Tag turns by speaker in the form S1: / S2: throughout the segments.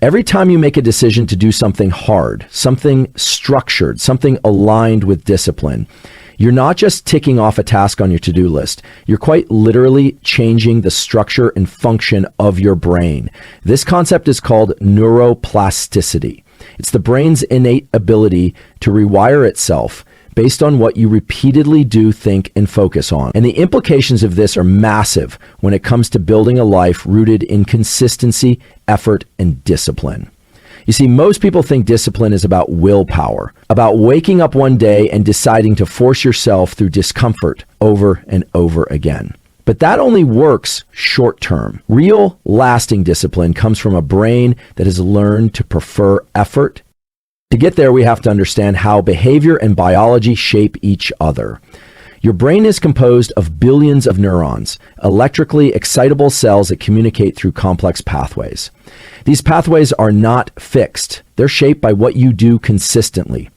S1: Every time you make a decision to do something hard, something structured, something aligned with discipline, you're not just ticking off a task on your to-do list. You're quite literally changing the structure and function of your brain. This concept is called neuroplasticity. It's the brain's innate ability to rewire itself based on what you repeatedly do, think, and focus on. And the implications of this are massive when it comes to building a life rooted in consistency, effort, and discipline. You see, most people think discipline is about willpower, about waking up one day and deciding to force yourself through discomfort over and over again. But that only works short term. Real, lasting discipline comes from a brain that has learned to prefer effort. To get there, we have to understand how behavior and biology shape each other. Your brain is composed of billions of neurons, electrically excitable cells that communicate through complex pathways. These pathways are not fixed. They're shaped by what you do consistently.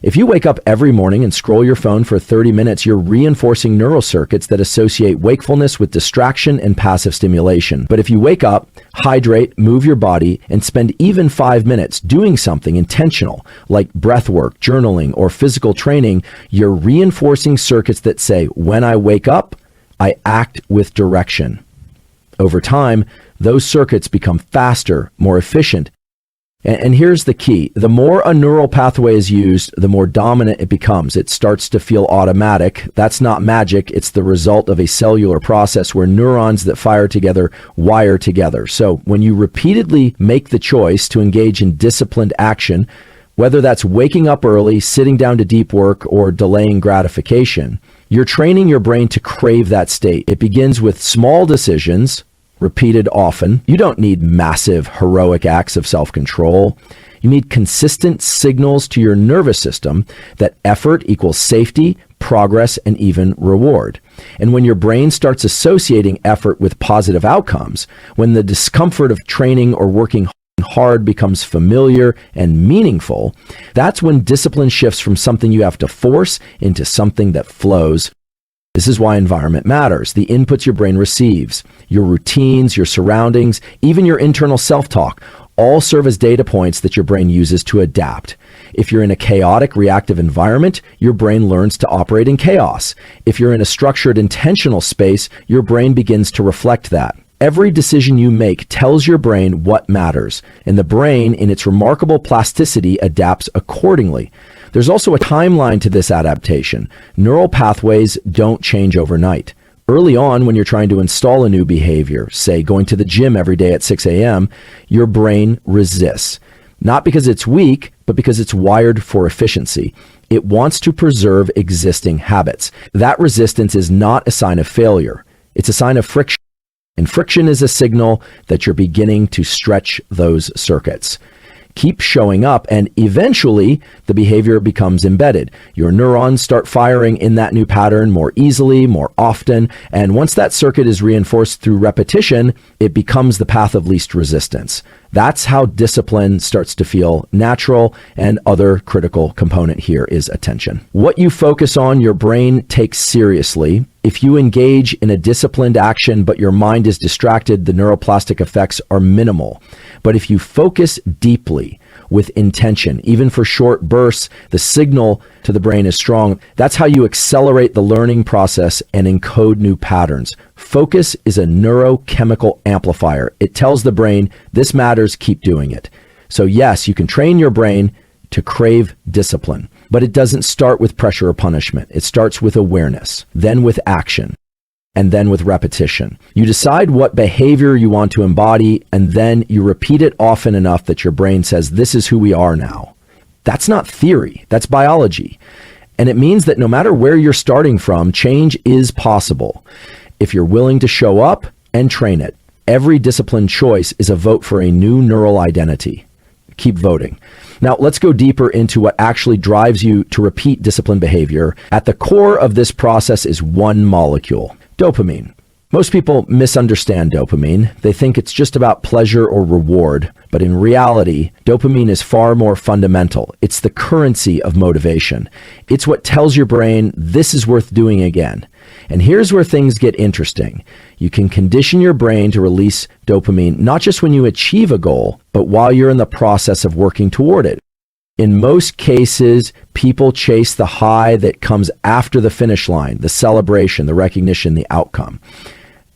S1: If you wake up every morning and scroll your phone for 30 minutes, you're reinforcing neural circuits that associate wakefulness with distraction and passive stimulation. But if you wake up, hydrate, move your body, and spend even 5 minutes doing something intentional, like breath work, journaling, or physical training, you're reinforcing circuits that say, when I wake up, I act with direction. Over time, those circuits become faster, more efficient. And here's the key. The more a neural pathway is used, the more dominant it becomes. It starts to feel automatic. That's not magic. It's the result of a cellular process where neurons that fire together wire together. So when you repeatedly make the choice to engage in disciplined action, whether that's waking up early, sitting down to deep work, or delaying gratification, you're training your brain to crave that state. It begins with small decisions, repeated often. You don't need massive, heroic acts of self-control. You need consistent signals to your nervous system that effort equals safety, progress, and even reward. And when your brain starts associating effort with positive outcomes, when the discomfort of training or working hard becomes familiar and meaningful, that's when discipline shifts from something you have to force into something that flows. This is why environment matters. The inputs your brain receives, your routines, your surroundings, even your internal self-talk, all serve as data points that your brain uses to adapt. If you're in a chaotic, reactive environment, your brain learns to operate in chaos. If you're in a structured, intentional space, your brain begins to reflect that. Every decision you make tells your brain what matters, and the brain, in its remarkable plasticity, adapts accordingly. There's also a timeline to this adaptation. Neural pathways don't change overnight. Early on, when you're trying to install a new behavior, say going to the gym every day at 6 a.m., your brain resists. Not because it's weak, but because it's wired for efficiency. It wants to preserve existing habits. That resistance is not a sign of failure. It's a sign of friction. And friction is a signal that you're beginning to stretch those circuits. Keep showing up, and eventually the behavior becomes embedded. Your neurons start firing in that new pattern more easily, more often, and once that circuit is reinforced through repetition, it becomes the path of least resistance. That's how discipline starts to feel natural, and other critical component here is attention. What you focus on, your brain takes seriously. If you engage in a disciplined action, but your mind is distracted, the neuroplastic effects are minimal. But if you focus deeply with intention, even for short bursts, the signal to the brain is strong. That's how you accelerate the learning process and encode new patterns. Focus is a neurochemical amplifier. It tells the brain, this matters, keep doing it. So yes, you can train your brain to crave discipline, but it doesn't start with pressure or punishment. It starts with awareness, then with action, and then with repetition. You decide what behavior you want to embody, and then you repeat it often enough that your brain says, this is who we are now. That's not theory, that's biology. And it means that no matter where you're starting from, change is possible if you're willing to show up and train it. Every discipline choice is a vote for a new neural identity. Keep voting. Now, let's go deeper into what actually drives you to repeat disciplined behavior. At the core of this process is one molecule, dopamine. Most people misunderstand dopamine. They think it's just about pleasure or reward, but in reality, dopamine is far more fundamental. It's the currency of motivation. It's what tells your brain this is worth doing again. And here's where things get interesting. You can condition your brain to release dopamine not just when you achieve a goal, but while you're in the process of working toward it. In most cases, people chase the high that comes after the finish line, the celebration, the recognition, the outcome.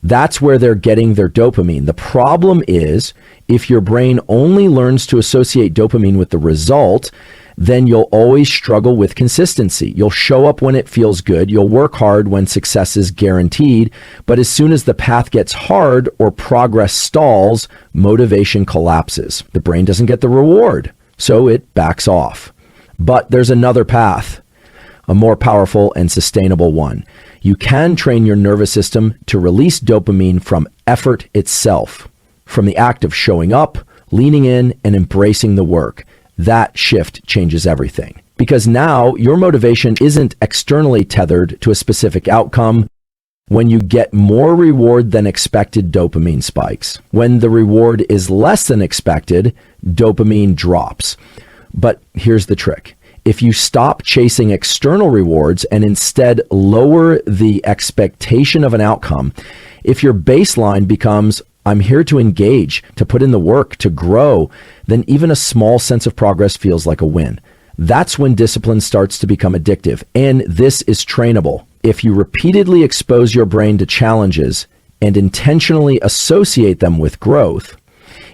S1: That's where they're getting their dopamine. The problem is, if your brain only learns to associate dopamine with the result, then you'll always struggle with consistency. You'll show up when it feels good. You'll work hard when success is guaranteed. But as soon as the path gets hard or progress stalls, motivation collapses. The brain doesn't get the reward, so it backs off. But there's another path, a more powerful and sustainable one. You can train your nervous system to release dopamine from effort itself, from the act of showing up, leaning in, and embracing the work. That shift changes everything. Because now your motivation isn't externally tethered to a specific outcome. When you get more reward than expected, dopamine spikes. When the reward is less than expected, dopamine drops. But here's the trick. If you stop chasing external rewards and instead lower the expectation of an outcome, if your baseline becomes, I'm here to engage, to put in the work, to grow, then even a small sense of progress feels like a win. That's when discipline starts to become addictive. And this is trainable. If you repeatedly expose your brain to challenges and intentionally associate them with growth,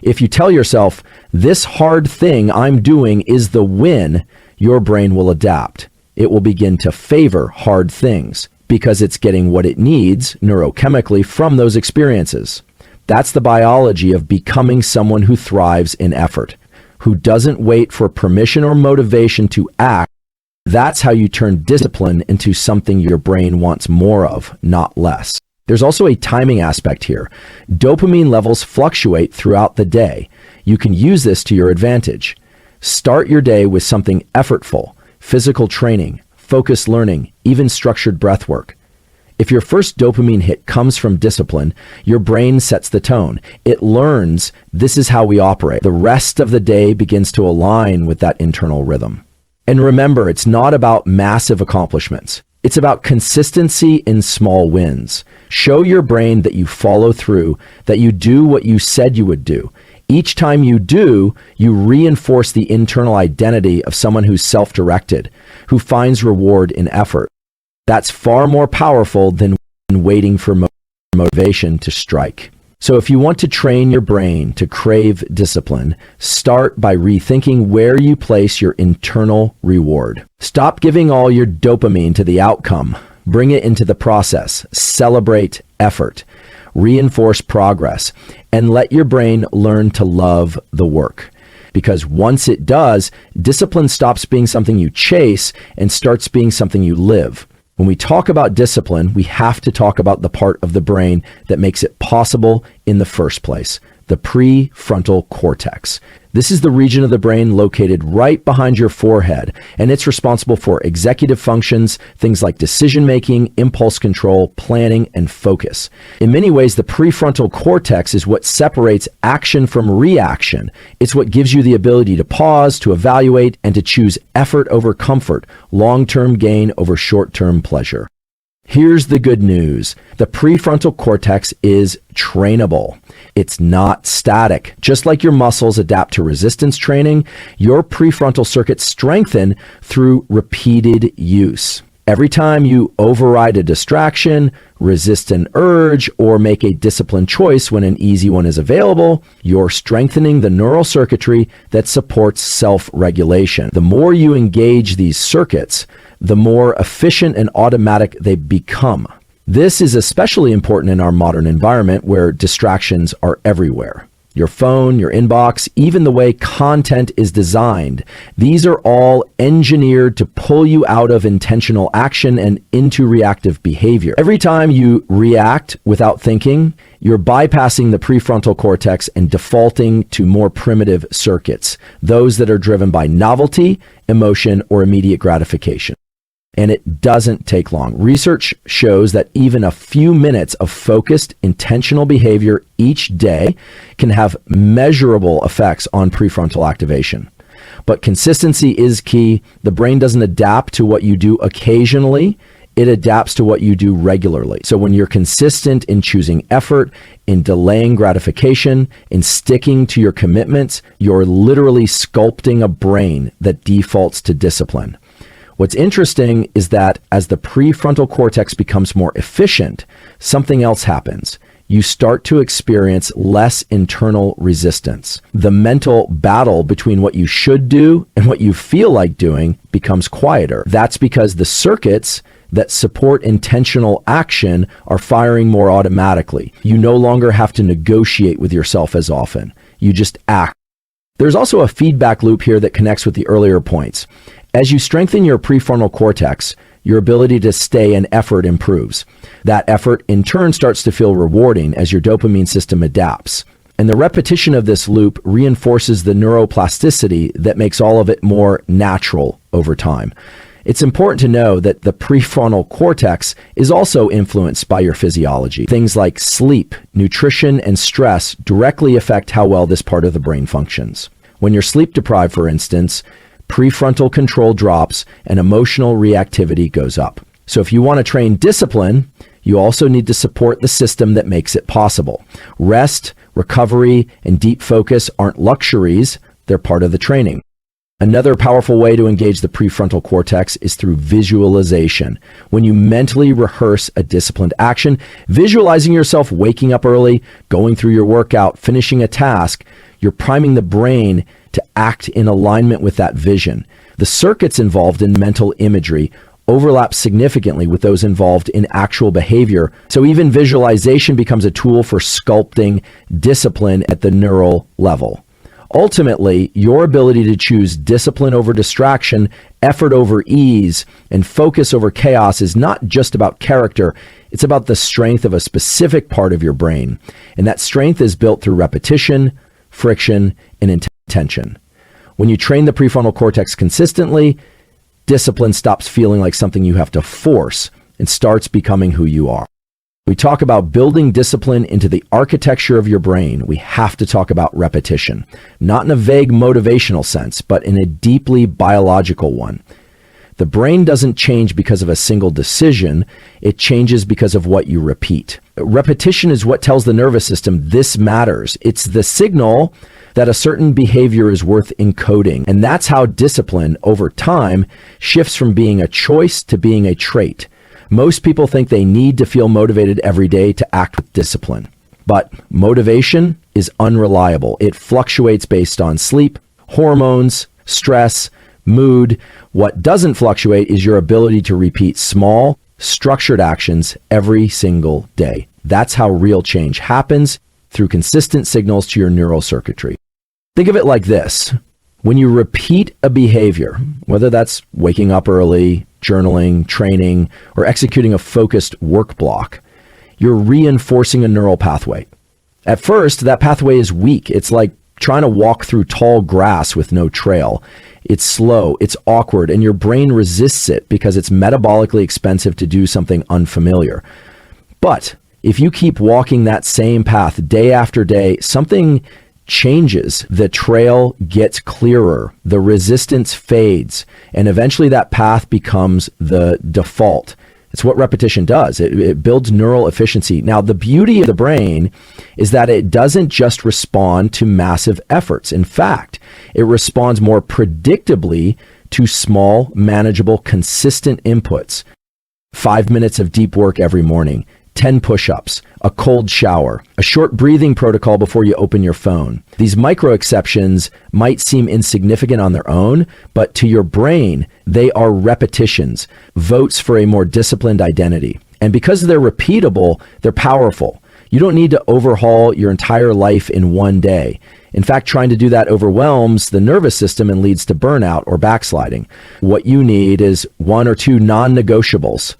S1: if you tell yourself, this hard thing I'm doing is the win, your brain will adapt. It will begin to favor hard things because it's getting what it needs neurochemically from those experiences. That's the biology of becoming someone who thrives in effort, who doesn't wait for permission or motivation to act. That's how you turn discipline into something your brain wants more of, not less. There's also a timing aspect here. Dopamine levels fluctuate throughout the day. You can use this to your advantage. Start your day with something effortful, physical training, focused learning, even structured breath work. If your first dopamine hit comes from discipline, your brain sets the tone. It learns this is how we operate. The rest of the day begins to align with that internal rhythm. And remember, it's not about massive accomplishments. It's about consistency in small wins. Show your brain that you follow through, that you do what you said you would do. Each time you do, you reinforce the internal identity of someone who's self-directed, who finds reward in effort. That's far more powerful than waiting for motivation to strike. So if you want to train your brain to crave discipline, start by rethinking where you place your internal reward. Stop giving all your dopamine to the outcome. Bring it into the process. Celebrate effort. Reinforce progress. And let your brain learn to love the work. Because once it does, discipline stops being something you chase and starts being something you live. When we talk about discipline, we have to talk about the part of the brain that makes it possible in the first place, the prefrontal cortex. This is the region of the brain located right behind your forehead, and it's responsible for executive functions, things like decision-making, impulse control, planning, and focus. In many ways, the prefrontal cortex is what separates action from reaction. It's what gives you the ability to pause, to evaluate, and to choose effort over comfort, long-term gain over short-term pleasure. Here's the good news. The prefrontal cortex is trainable. It's not static. Just like your muscles adapt to resistance training, your prefrontal circuits strengthen through repeated use. Every time you override a distraction, resist an urge, or make a disciplined choice when an easy one is available, you're strengthening the neural circuitry that supports self-regulation. The more you engage these circuits, the more efficient and automatic they become. This is especially important in our modern environment where distractions are everywhere. Your phone, your inbox, even the way content is designed. These are all engineered to pull you out of intentional action and into reactive behavior. Every time you react without thinking, you're bypassing the prefrontal cortex and defaulting to more primitive circuits, those that are driven by novelty, emotion, or immediate gratification. and it doesn't take long. Research shows that even a few minutes of focused, intentional behavior each day can have measurable effects on prefrontal activation. But consistency is key. The brain doesn't adapt to what you do occasionally. It adapts to what you do regularly. So when you're consistent in choosing effort, in delaying gratification, in sticking to your commitments, you're literally sculpting a brain that defaults to discipline. What's interesting is that as the prefrontal cortex becomes more efficient, something else happens. You start to experience less internal resistance. The mental battle between what you should do and what you feel like doing becomes quieter. That's because the circuits that support intentional action are firing more automatically. You no longer have to negotiate with yourself as often. You just act. There's also a feedback loop here that connects with the earlier points. As you strengthen your prefrontal cortex, your ability to stay in effort improves. That effort in turn starts to feel rewarding as your dopamine system adapts. And the repetition of this loop reinforces the neuroplasticity that makes all of it more natural over time. It's important to know that the prefrontal cortex is also influenced by your physiology. Things like sleep, nutrition, and stress directly affect how well this part of the brain functions. When you're sleep deprived, for instance, prefrontal control drops and emotional reactivity goes up. So if you want to train discipline, you also need to support the system that makes it possible. Rest, recovery, and deep focus aren't luxuries, they're part of the training. Another powerful way to engage the prefrontal cortex is through visualization. When you mentally rehearse a disciplined action, visualizing yourself waking up early, going through your workout, finishing a task, you're priming the brain to act in alignment with that vision. The circuits involved in mental imagery overlap significantly with those involved in actual behavior. So even visualization becomes a tool for sculpting discipline at the neural level. Ultimately, your ability to choose discipline over distraction, effort over ease, and focus over chaos is not just about character, it's about the strength of a specific part of your brain. And that strength is built through repetition, friction, and intention. When you train the prefrontal cortex consistently, discipline stops feeling like something you have to force and starts becoming who you are. We talk about building discipline into the architecture of your brain. We have to talk about repetition, not in a vague motivational sense, but in a deeply biological one. The brain doesn't change because of a single decision. It changes because of what you repeat. Repetition is what tells the nervous system this matters. It's the signal that a certain behavior is worth encoding. And that's how discipline over time shifts from being a choice to being a trait. Most people think they need to feel motivated every day to act with discipline. But motivation is unreliable. It fluctuates based on sleep, hormones, stress, mood. What doesn't fluctuate is your ability to repeat small, structured actions every single day. That's how real change happens, through consistent signals to your neural circuitry. Think of it like this. When you repeat a behavior, whether that's waking up early, journaling, training, or executing a focused work block, you're reinforcing a neural pathway. At first, that pathway is weak. It's like trying to walk through tall grass with no trail. It's slow, it's awkward, and your brain resists it because it's metabolically expensive to do something unfamiliar. But if you keep walking that same path day after day, something changes. The trail gets clearer, the resistance fades, and eventually that path becomes the default. It's what repetition does. It builds neural efficiency. Now, the beauty of the brain is that it doesn't just respond to massive efforts. In fact, it responds more predictably to small, manageable, consistent inputs. 5 minutes of deep work every morning, 10 push-ups, a cold shower, a short breathing protocol before you open your phone. These micro exceptions might seem insignificant on their own, but to your brain, they are repetitions, votes for a more disciplined identity. And because they're repeatable, they're powerful. You don't need to overhaul your entire life in one day. In fact, trying to do that overwhelms the nervous system and leads to burnout or backsliding. What you need is 1 or 2 non-negotiables.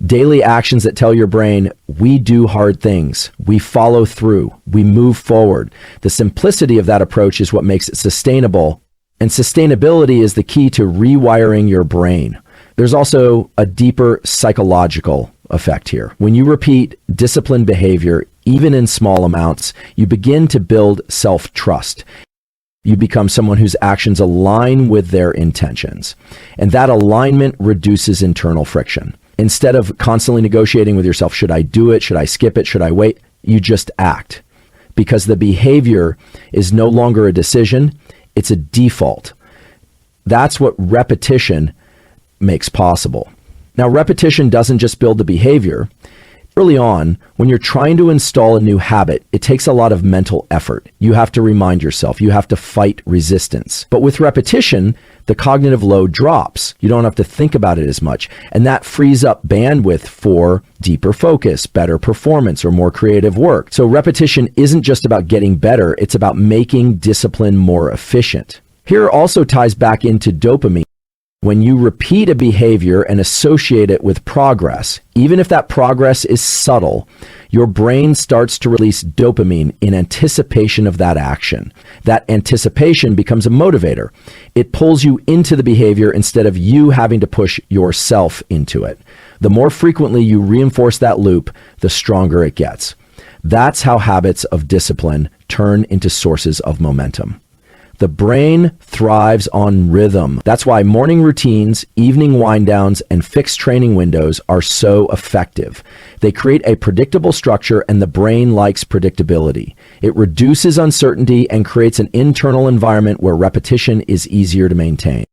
S1: Daily actions that tell your brain, we do hard things, we follow through, we move forward. The simplicity of that approach is what makes it sustainable. And sustainability is the key to rewiring your brain. There's also a deeper psychological effect here. When you repeat disciplined behavior, even in small amounts, you begin to build self-trust. You become someone whose actions align with their intentions. And that alignment reduces internal friction. Instead of constantly negotiating with yourself, should I do it? Should I skip it? Should I wait? You just act. Because the behavior is no longer a decision, it's a default. That's what repetition makes possible. Now, repetition doesn't just build the behavior. Early on, when you're trying to install a new habit, it takes a lot of mental effort. You have to remind yourself, you have to fight resistance. But with repetition, the cognitive load drops. You don't have to think about it as much. And that frees up bandwidth for deeper focus, better performance, or more creative work. So repetition isn't just about getting better, it's about making discipline more efficient. Here also ties back into dopamine. When you repeat a behavior and associate it with progress, even if that progress is subtle, your brain starts to release dopamine in anticipation of that action. That anticipation becomes a motivator. It pulls you into the behavior instead of you having to push yourself into it. The more frequently you reinforce that loop, the stronger it gets. That's how habits of discipline turn into sources of momentum. The brain thrives on rhythm. That's why morning routines, evening wind downs, and fixed training windows are so effective. They create a predictable structure, and the brain likes predictability. It reduces uncertainty and creates an internal environment where repetition is easier to maintain.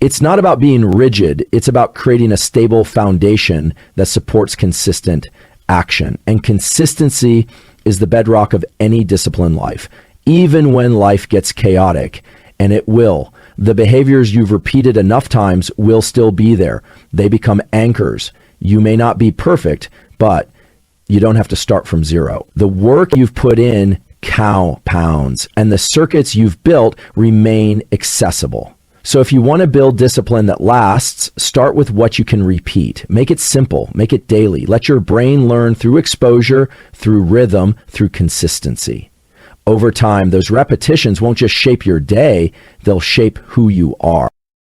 S1: It's not about being rigid, it's about creating a stable foundation that supports consistent action. And consistency is the bedrock of any disciplined life. Even when life gets chaotic, and it will, the behaviors you've repeated enough times will still be there. They become anchors. You may not be perfect, but you don't have to start from zero. The work you've put in compounds, and the circuits you've built remain accessible. So if you want to build discipline that lasts, start with what you can repeat. Make it simple, make it daily. Let your brain learn through exposure, through rhythm, through consistency. Over time, those repetitions won't just shape your day, they'll shape who you are.